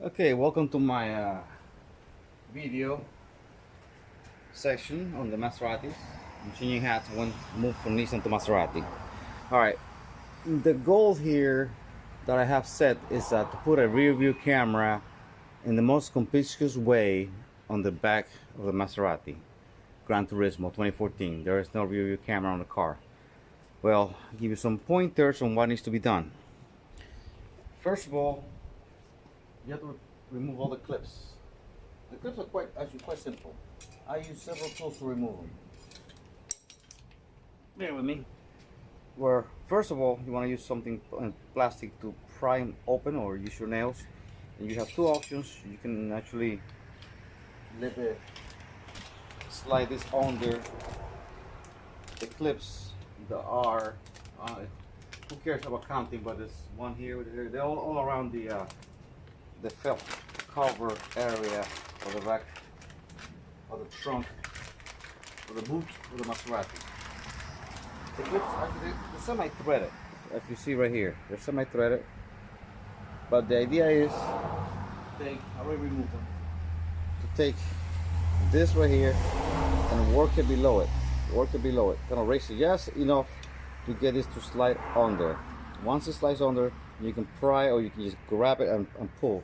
Okay, welcome to my video section on the Maseratis. I'm changing hats. I want to move from Nissan to Maserati. Alright, the goal here that I have set is to put a rear view camera in the most conspicuous way on the back of the Maserati Granturismo 2014. There is no rear view camera on the car. Well, I'll give you some pointers on what needs to be done. First of all, you have to remove all the clips. The clips are actually quite simple. I use several tools to remove them. Bear with me. Where first of all, you want to use something plastic to pry them open, or use your nails. And you have two options. You can actually slide this under the clips that are. Who cares about counting? But there's one here. They're all around the felt cover area of the back of the trunk of the boot of the Maserati. The clips actually they're semi-threaded. As you see right here, they're semi-threaded. But the idea is I already removed them. To take this right here and work it below it. Kind of raise it just enough to get this to slide under. Once it slides under, you can pry or you can just grab it and pull.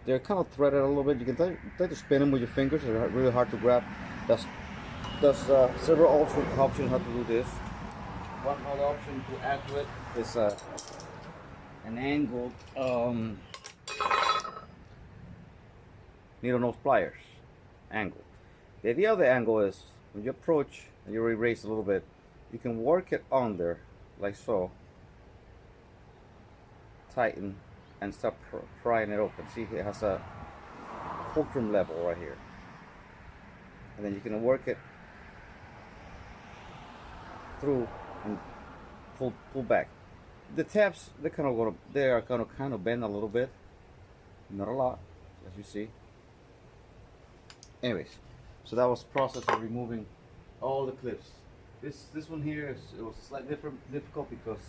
They're kind of threaded a little bit. You can try to spin them with your fingers. They're really hard to grab. There's several options how to do this. One other option to add to it is an angled needle nose pliers. Angle. The idea of the angle is when you approach and you erase a little bit, you can work it under like so. Tighten and start prying it open. See, it has a fulcrum level right here, and then you can work it through and pull back. The tabs they are gonna kind of bend a little bit, not a lot, as you see. Anyways, so that was the process of removing all the clips. This one here it was slightly difficult because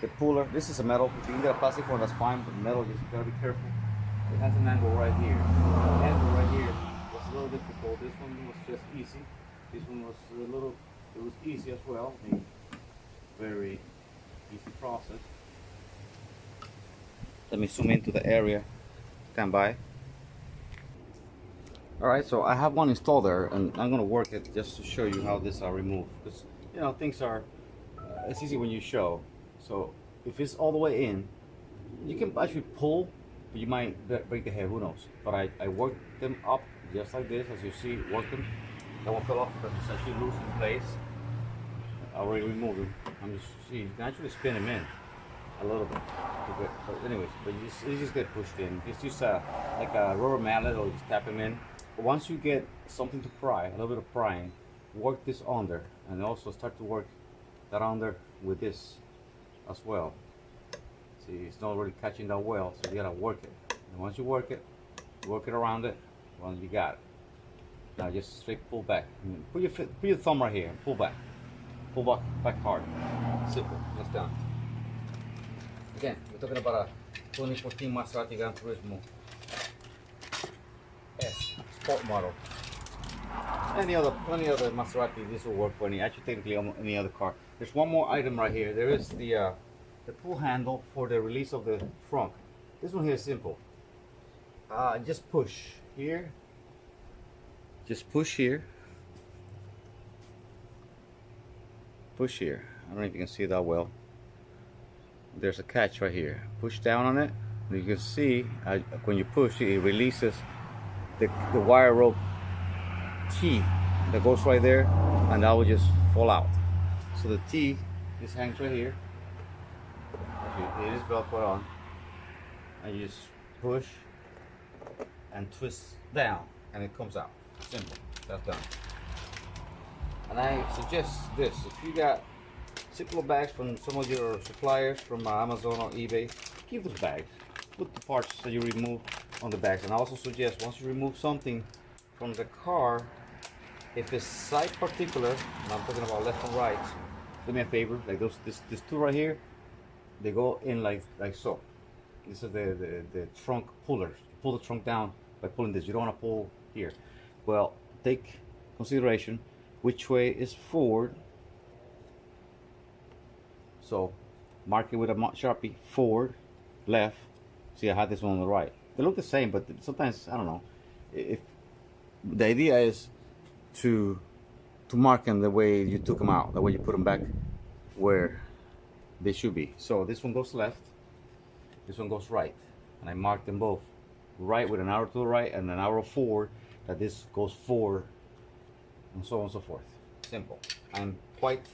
the puller, this is a metal. If you can get a plastic one, that's fine, but metal, you gotta be careful. It has an angle right here. The angle right here was a little difficult. This one was just easy. This one was it was easy as well. I mean, very easy process. Let me zoom into the area. Stand by. Alright, so I have one installed there, and I'm gonna work it just to show you how this are removed. Because, you know, things are, it's easy when you show. So if it's all the way in, you can actually pull, but you might break the head, who knows. But I worked them up just like this, as you see, work them. That one fell off because it's actually loose in place. I already removed them. I'm just, see, you can actually spin them in a little bit. But anyways, you just get pushed in. Just use like a rubber mallet or just tap them in. But once you get something to pry, a little bit of prying, work this under, and also start to work that under with this as well. See, it's not really catching that well, so you gotta work it. And once you work it around it, well, you got it. Now just straight pull back. Put your thumb right here and pull back hard. Simple. That's done. Again, we're talking about a 2014 Maserati Granturismo Sport model. Plenty other Maserati, this will work for technically any other car. There's one more item right here. There is the pull handle for the release of the trunk. This one here is simple. Just push here. Just push here. Push here. I don't know if you can see that well. There's a catch right here. Push down on it. And you can see when you push it, it releases the wire rope T that goes right there, and that will just fall out. So the T just hangs right here. It is Velcro on, and you just push and twist down, and it comes out. Simple. That's done. And I suggest this: if you got Ziploc bags from some of your suppliers from Amazon or eBay, keep those bags. Put the parts that you remove on the bags. And I also suggest once you remove something from the car, if it's side particular, and I'm talking about left and right, do me a favor, like this two right here, they go in like so. This is the trunk puller. You pull the trunk down by pulling this. You don't want to pull here. Well, take consideration which way is forward. So mark it with a Sharpie, forward, left. See, I had this one on the right. They look the same, but sometimes, I don't know. If the idea is to mark them the way you took them out, the way you put them back where they should be. So this one goes left, this one goes right, and I mark them both right with an arrow to the right and an arrow forward, that this goes forward, and so on and so forth. Simple. I'm quite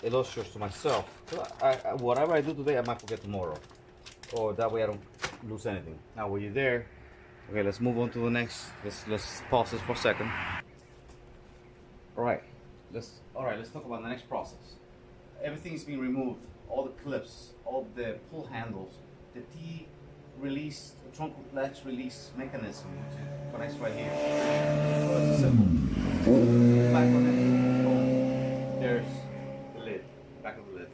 illustrious to myself. Whatever I do today, I might forget tomorrow, or that way I don't lose anything. Now, when you're there, okay, let's move on to the next. Let's pause this for a second. All right, let's talk about the next process. Everything's been removed. All the clips, all the pull handles, the T release, the trunk latch release mechanism, which connects right here. So it's simple. Back of it. Boom. There's the lid. Back of the lid.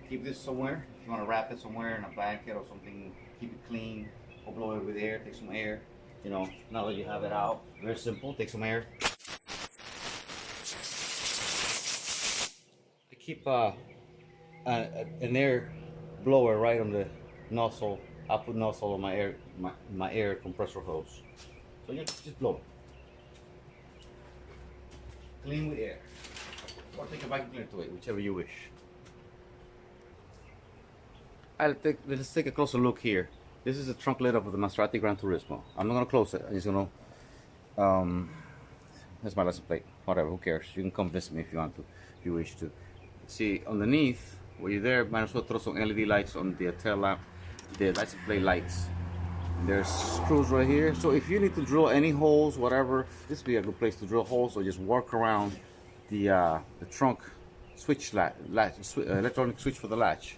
Keep this somewhere. If you want to wrap it somewhere in a blanket or something, keep it clean. Or blow it with air. Take some air. You know, now that you have it out, very simple. Take some air. Keep an air blower right on the nozzle, output nozzle of my air compressor hose. So you just blow it. Clean with air, or take a vacuum cleaner to it, whichever you wish. Let's take a closer look here. This is the trunk lid of the Maserati Granturismo. I'm not gonna close it. I'm just gonna that's my license plate. Whatever, who cares? You can come visit me if you want to, if you wish to. See, underneath, where you're there, might as well throw some LED lights on the tail lamp, the license plate lights. There's screws right here. So if you need to drill any holes, whatever, this would be a good place to drill holes, or just work around the trunk switch latch, electronic switch for the latch.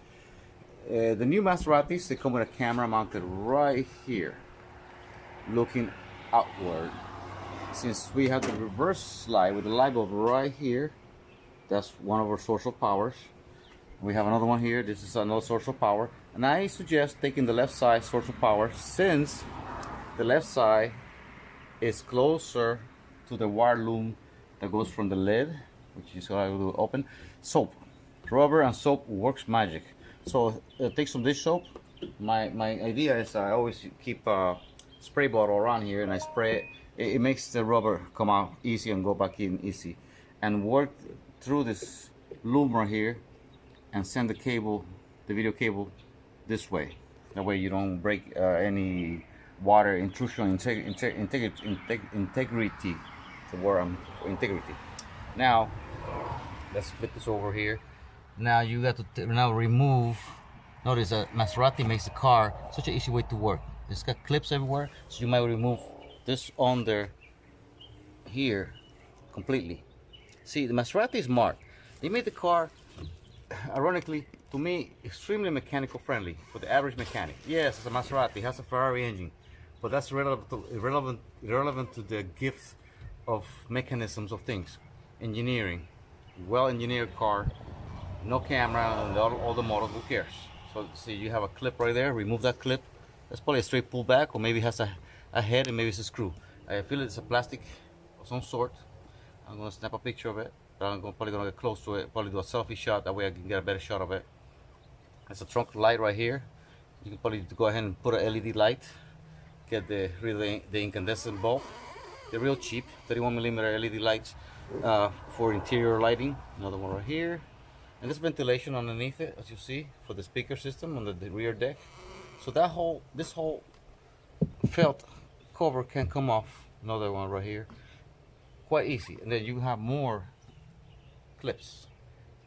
The new Maseratis, they come with a camera mounted right here, looking outward. Since we have the reverse slide with the light bulb right here, that's one of our source of powers. We have another one here. This is another source of power. And I suggest taking the left side source of power, since the left side is closer to the wire loom that goes from the lid, which is what I will open. Soap, rubber and soap works magic. So take some dish soap. My idea is I always keep a spray bottle around here, and I spray it. It makes the rubber come out easy and go back in easy. And work through this loom right here and send the cable, the video cable, this way. That way you don't break any water intrusion, integrity. The word integrity. Now let's flip this over here. Now you got to now remove. Notice that Maserati makes the car such an easy way to work. It's got clips everywhere, so you might remove this on there here completely. See, the Maserati is smart. They made the car, ironically, to me, extremely mechanical friendly for the average mechanic. Yes, it's a Maserati, it has a Ferrari engine, but that's irrelevant to the gift of mechanisms of things. Engineering, well-engineered car, no camera, and all the models, who cares? So see, you have a clip right there, remove that clip. That's probably a straight pull back, or maybe it has a head and maybe it's a screw. I feel it's a plastic of some sort. I'm gonna snap a picture of it, but I'm probably gonna get close to it, probably do a selfie shot, that way I can get a better shot of it. It's a trunk light right here. You can probably go ahead and put an LED light, get the incandescent bulb. They're real cheap, 31mm LED lights for interior lighting. Another one right here. And this ventilation underneath it, as you see, for the speaker system on the rear deck. So this whole felt cover can come off. Another one right here. Quite easy. And then you have more clips.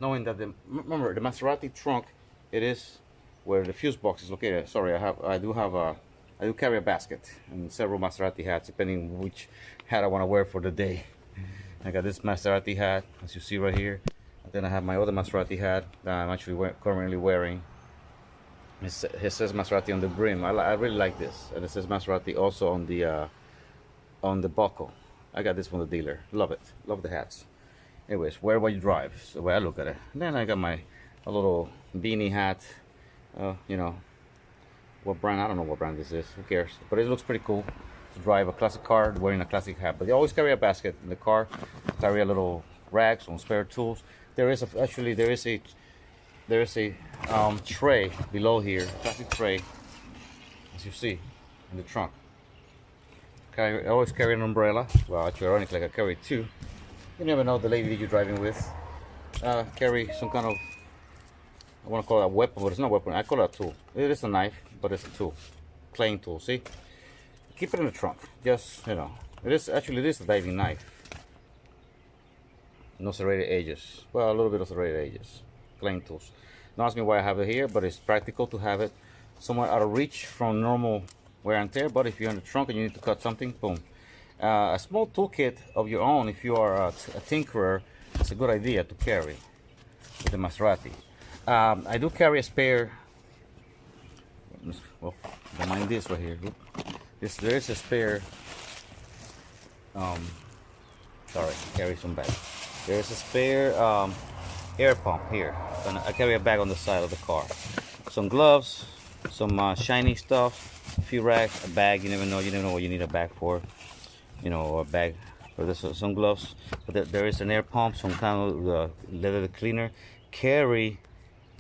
Knowing that remember the Maserati trunk, it is where the fuse box is located. Sorry, I do carry a basket and several Maserati hats, depending which hat I want to wear for the day. I got this Maserati hat, as you see right here. And then I have my other Maserati hat that I'm actually currently wearing. It says Maserati on the brim. I really like this, and it says Maserati also on the buckle. I got this from the dealer. Love it. Love the hats. Anyways, wear what you drive. So the way I look at it. And then I got a little beanie hat. You know, what brand, I don't know what brand this is, who cares, but it looks pretty cool to drive a classic car wearing a classic hat. But you always carry a basket in the car, carry a little rack, some spare tools. There is a tray below here, plastic tray, as you see in the trunk. I always carry an umbrella. Well, actually, ironically, I carry two. You never know the lady you're driving with. Carry some kind of, I want to call it a weapon, but it's not a weapon. I call it a tool. It is a knife, but it's a tool, playing tool. See, keep it in the trunk. Just, you know, it is a diving knife. No serrated edges. Well, a little bit of serrated edges. Playing tools. Don't ask me why I have it here, but it's practical to have it somewhat out of reach from normal wear and tear. But if you're in the trunk and you need to cut something, boom. A small toolkit of your own, if you are a tinkerer, it's a good idea to carry with the Maserati. I do carry a spare. Well, don't mind this right here. There is a spare. Sorry, carry some bag. There is a spare air pump here, and I carry a bag on the side of the car. Some gloves, some shiny stuff, a few rags, a bag. You never know what you need a bag for. You know, a bag for this, some gloves. But there is an air pump, some kind of leather cleaner. Carry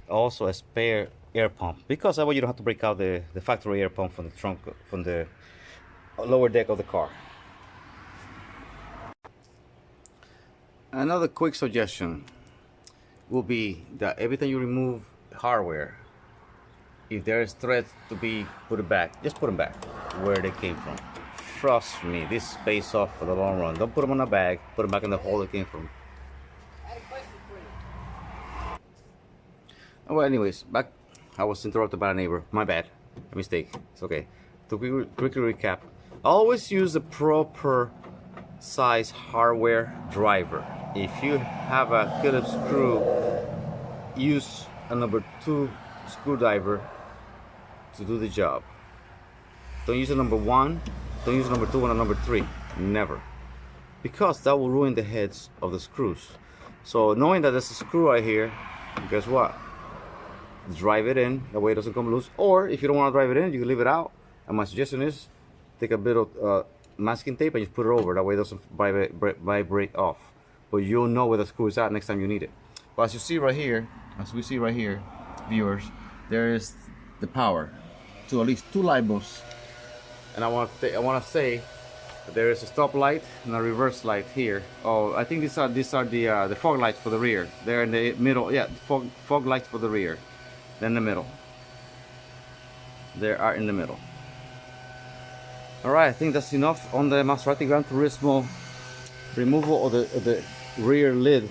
also a spare air pump, because that way you don't have to break out the factory air pump from the trunk, from the lower deck of the car. Another quick suggestion will be that every time you remove hardware, if there is threads to be put back, just put them back where they came from. Trust me, this pays off for the long run. Don't put them on a bag, put them back in the hole they came from. Oh, well, anyways, back. I was interrupted by a neighbor. My bad. A mistake. It's okay. To quickly recap, always use the proper size hardware driver. If you have a Phillips screw, use a number 2 screwdriver to do the job. Don't use a number 1, don't use a number 2 and a number 3. Never. Because that will ruin the heads of the screws. So knowing that there's a screw right here, guess what? Drive it in, that way it doesn't come loose. Or if you don't want to drive it in, you can leave it out. And my suggestion is take a bit of masking tape and just put it over, that way it doesn't vibrate off. But you'll know where the screw is at next time you need it. But as you see right here, as we see right here, viewers, there is the power to at least 2 light bulbs. And I want to say that there is a stop light and a reverse light here. Oh, I think these are the fog lights for the rear. They're in the middle. Yeah, fog lights for the rear. Then the middle. They are in the middle. Alright, I think that's enough on the Maserati Granturismo removal of the rear lid